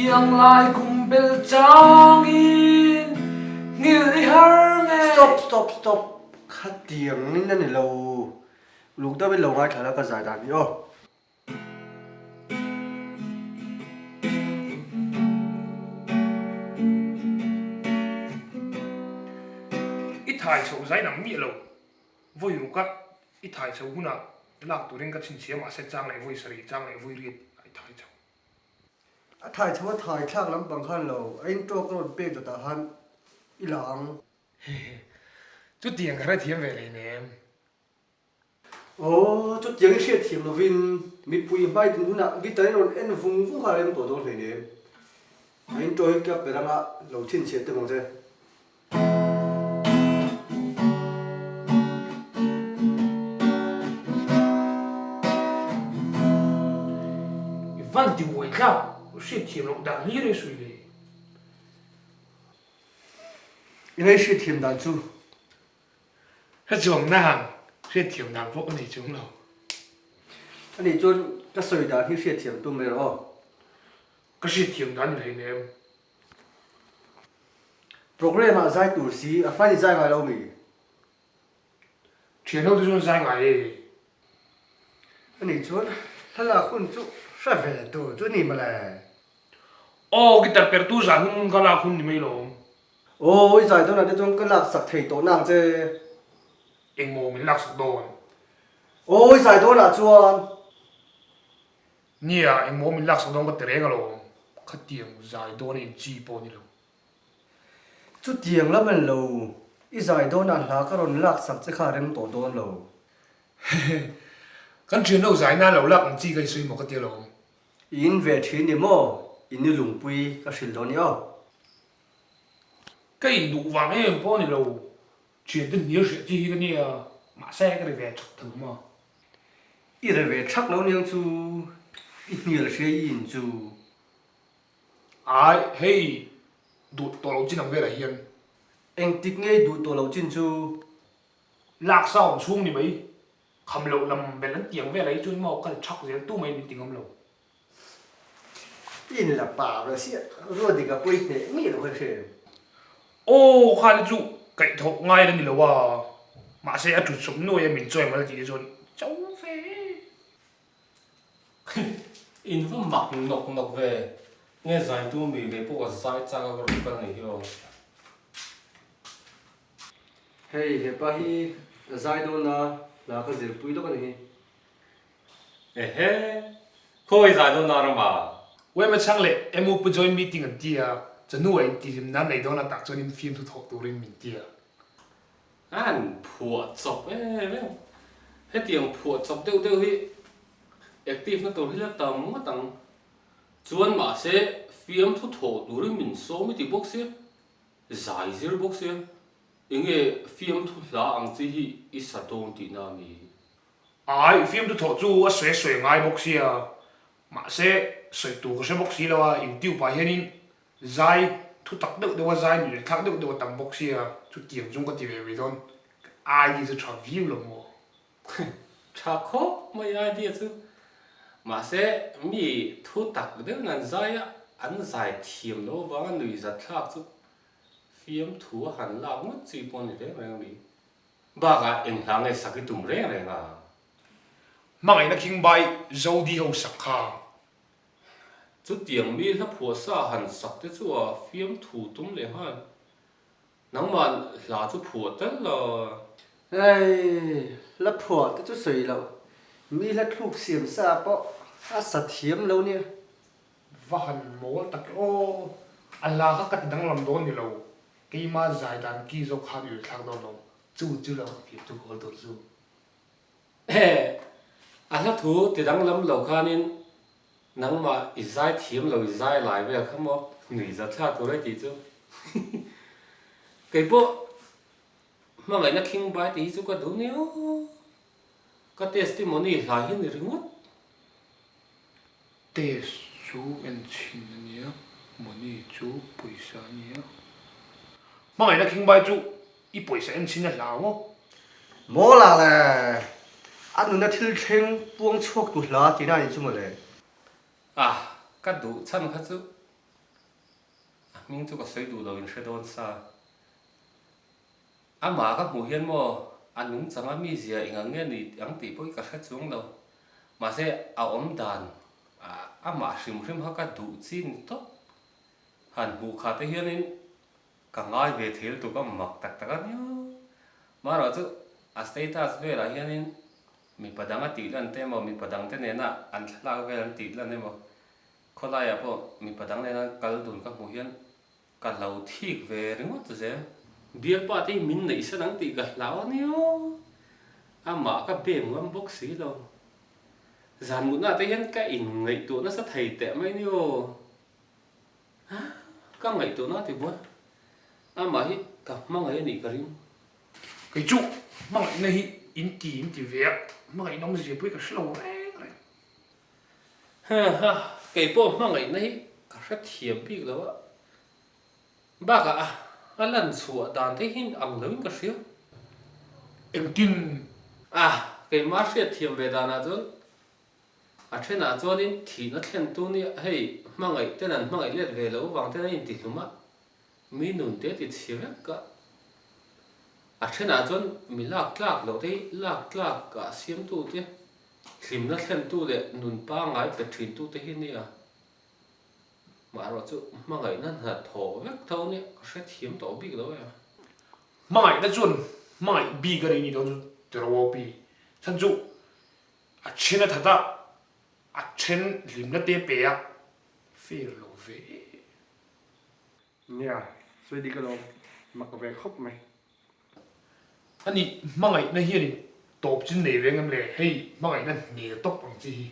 yang lai cùng bel chang in ngil har nghe stop khát tiếng nên này lâu lúc đó bên lâu ngay thằng nó có giải đàn đi ô ít thải sầu giải nằm miệng lâu vui lúc các ít thải sầu huna lạc tụi nên các chính sĩ mà sẽ trang lại vui sari trang lại vui riết lại thải sầu thải sầu thải khác lắm bằng khăn lâu anh cho con một bê cho ta hắn ilang chút tiền cái này thiêm về này nè ồ chút tiếng sẽ thiêm là vin mi bùi bayถึงhuna cái tới rồi anh vùng khai em tổ tổ này nè anh cho cái cái đó là lâu chín sẽ tới mong thế văn tiêu quay cao sẽ thiêm lộc đàn lý đấy suy đi cái sẽ thiêm đàn chú cái trường nàng sẽ thiêm đàn vỗ này chúng đâu anh đi chọn cái sợi đàn thì sẽ thiêm tụi mình rồi cái sẽ thiêm đàn này nè program mà giải tủ sĩ à phải giải ngay đâu mi thiêm đâu tôi giải ngay đi anh đi chọn thế là con chú sẽ về tủ chú ni mà lại ô cái tập tu giải hun cái là hun thì mấy lồng ôi giải đó là để trong cái lạc sặc thầy tổ nàng chứ em mua mình lạc sạc đồn ôi giải đó là chuan nia em mua mình lạc sạc đồn cái tệ cái lồng cái tiền giải đồn em chi bao nhiêu chút tiền lắm mình lâu ít giải đó là cái rồi lạc sặc sẽ khai đến tổ đồn lâu cái chuyện đâu giải na lâu lạc chỉ cái suy một cái tiền lồng in về chuyện gì mà in như lùng bùi cái sự đó nhở cái đủ vàng em bao nhiêu lâu chuyện tình nhiều chuyện chi cái nia mà xe cái này về chụp thử mà ít rồi về chắc lâu nhiều chú ít nhiều là sẽ in chú ai hey đủ tổ lâu chỉ nằm về là hiền anh thích nghe đủ tổ lâu chín chú lạc sao xuống thì mấy không lâu làm về lẫn tiếng về lấy chuyên mò cái chắc gì tu mấy mình tiếng không lâu in là bảo là sẽ rồi thì cái bùi này mi là cái gì ô khai chú cái thục ngay là mình lâu à mà sẽ chụp sống nuôi mình chơi mà là chỉ rồi cháu về in vẫn mặc nọc về nghe giải tu mì về bộ giải trang cái cái này hiểu hey he pa hi giải đó là cái gì bùi đó cái này ê khôi giải tu nào mà vậy mà chẳng lẽ em muốn join meeting anh tia cho nuôi anh tia năm này đó là tác cho nên phim thu thục tụi mình tia anh phụa chọc hết tiền phụa chọc tiêu hi active nó tổ hi là tầm mất tầm chuan mà sẽ phim thu thục tụi mình số mấy tỷ box giải zero box nghe phim thu là anh chỉ hi ít sát đông tí nào mi ai phim thu thục chú à xuế ngay box à mà sẽ xuế tụ cái box đâu à yêu tiêu bài hiện giải thu tắc được đâu giải người thắc được đâu tầm box à chú tiền chúng có tiền về rồi ai đi sẽ chọn view rồi mà chả khó mấy idea chứ mà sẽ mi thu tắc được nên giải á anh giải thiểm đâu và người giải khác chứ phim thu hẳn là mất gì bọn này đấy này bà cả em thằng này sao cái tụm rẻ này à mà ngày nó kinh bài dâu đi hậu sắc khá chú tiền mi là phùa sa hẳn sắc thế chú à phim thu tụm lệ hẳn nắng mà là chú phùa tất là hey là phùa cái chút sợi lâu mi là thuốc xiêm sa bỏ à sát thiểm lâu nè và hẳn mố tắc ô anh là các cái đang làm đồn đi lâu cái mà giải đàn kỹ dấu khácอยู่khác đó lâu chú là việc chú có tổ chú ê anh là thu thì đang làm lâu khan nên nắng mà giải thiểm lâu giải lại về không mà người giải khác tôi đấy thì chú cái bộ mà ngày nó kinh bài thì chú có đủ nhiều có testimony là hiện được mất test chú anh xin nhé money chú paysa nhé mà ngày nó kinh bài chú ít paysa anh xin là lão mỏ là anh nó thiếu thêm buông chuộc tụt lá thì nào như chúng mà đấy à cái đủ chăn cái chú mình chú có xây đủ đầu in sẽ đón xa mà các mùi hiền mò anh đúng chẳng am mi gì anh nghe đi anh tí bôi cả sát xuống đâu mà sẽ áo đàn mà sim hắc cả đủ chín tốt hẳn bù khá tới hiền nên cả ngay về thế tụi có mặc tắc tắc nhá mà rồi chứ status về là hiền nên mình bắt đầu tí lần thế mà mình bắt đầu thế này nè anh là về lần tí lần này mà khó lại à po mình bắt đầu này là cả đồn các mùi hiền cả lâu thiệt về đúng không chứ biết bao thì mình này sẽ đang tì gật lão nhiêu mà các bèm ngâm bốc xí đâu dàn muốn là thấy hiện cái in ngày tụi nó sẽ thầy tệ mấy nhiêu các ngày tụi nó thì bữa mà hết cả mang ngày này cả riêng cái chú mang ngày này in tí về mang ngày nông gì bôi cả slow đấy cái bộ mang ngày này cả rất thiệp biết đâu á bác anh lần sủa đàn thấy hình ẩm lớn cả xíu em tin cái má sẽ thiệp về đàn là chứ trên là cho nên thì nó khen tu nè hey mang ngày tên là mang ngày liệt về lâu vàng thế này thì đúng không mi nụn tết thì xíu cả trên là cho mình lạc lâu thế lạc cả xiêm tu thế xiêm nó khen tu để nụn ba ngày phải truyền tu thế hình nè mà rồi chứ mang ngày nó là thổ vét thâu nè sẽ thiếm tổ biết đâu à mang ngày nó chuẩn mang ngày bi cái này đâu rồi bi chân chú trên là thật à trên lim nó tê bè phê lâu về nha rồi đi cái đó mặc về khóc mày anh đi mang ngày nó hiền top trên này về ngâm lệ hay mang ngày nó nhẹ top bằng gì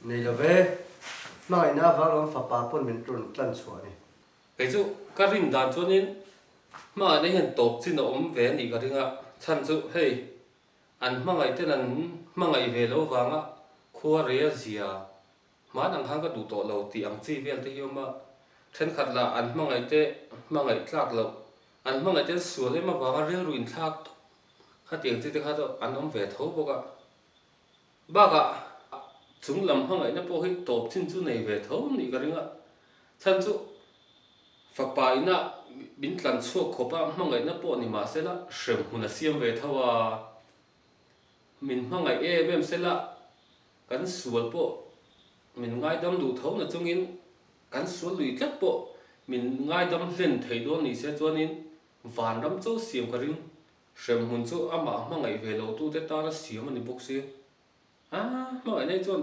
này là về nói na vào lòng phật bà pôn mình trốn tận xóa này cái chú cái rình đàn cho nên mà ở đây hiện top trên nó ôm về này cái đứa chân chú hey anh mang ngày tên là mang ngày về lâu vàng á khua rễ gì mà đang hàng cái đủ tổ lâu thì ăn chi về thì hiểu mà trên khát là anh mang ngày lạc lâu anh mang ngày tên sửa lên mà vàng rêu ruin thác khát tiền thì khát rồi anh ông về thấu bốc bác chúng làm mang ngày nó bốc hết top trên chú này về thấu này cái đứa chân chú phật bài na bin tlan chuak khopa mang ngày nó bốc này mà sẽ là sớm hun là xiêm về thấu mình mang ngày em sẽ là cắn suối bộ mình ngay đâm đủ thấu là trong in cắn suối lùi cắt bộ mình ngay đâm lên thấy đôi này sẽ cho nên vàn đâm chỗ xiêm cái rừng sớm hôn chỗ mà ngày về lâu tu tết ta là xiêm mình bốc xiêm mà ngày này cho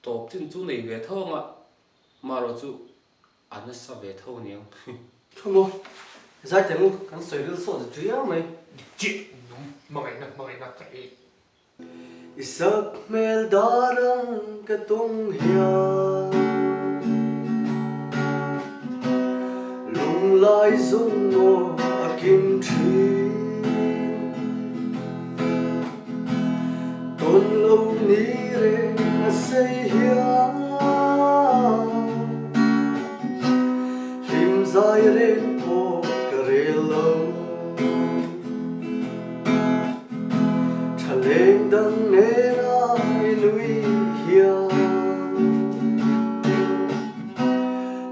top trên chỗ này về thâu mà rồi chỗ anh nó sao về thâu nhiều không mua giải tiếng cắn sợi lưỡi sốt rồi chứ mày chị mang ngày nó cái Isak mel darang katong hiyan Lung lai dung mo aking trin Ton lâu ni re na say hiyan Lim zai ren po karelo Lên đằng nê na nuôi hiền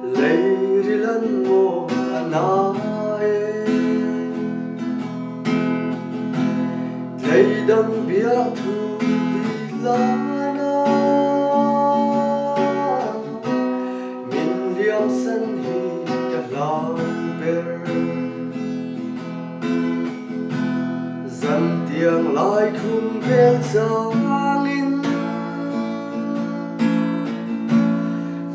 lấy đi lần mò nae lấy đằng bia thu đi lana min liam san hi cả lao ber dần tiếng lại khung bel giang in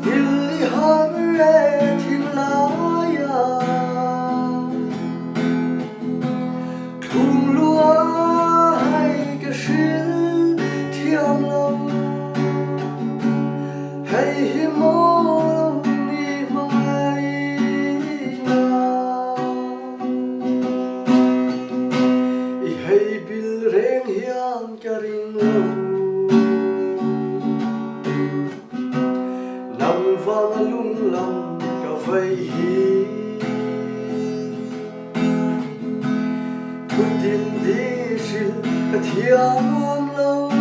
Hilli harre thiên laya khung lúa hay cái shil thiam lâu hay hi mô ni mai hay bil reng hian karing lo nang vang lung lam ka vai hi thu tin đi shil ka thiam lo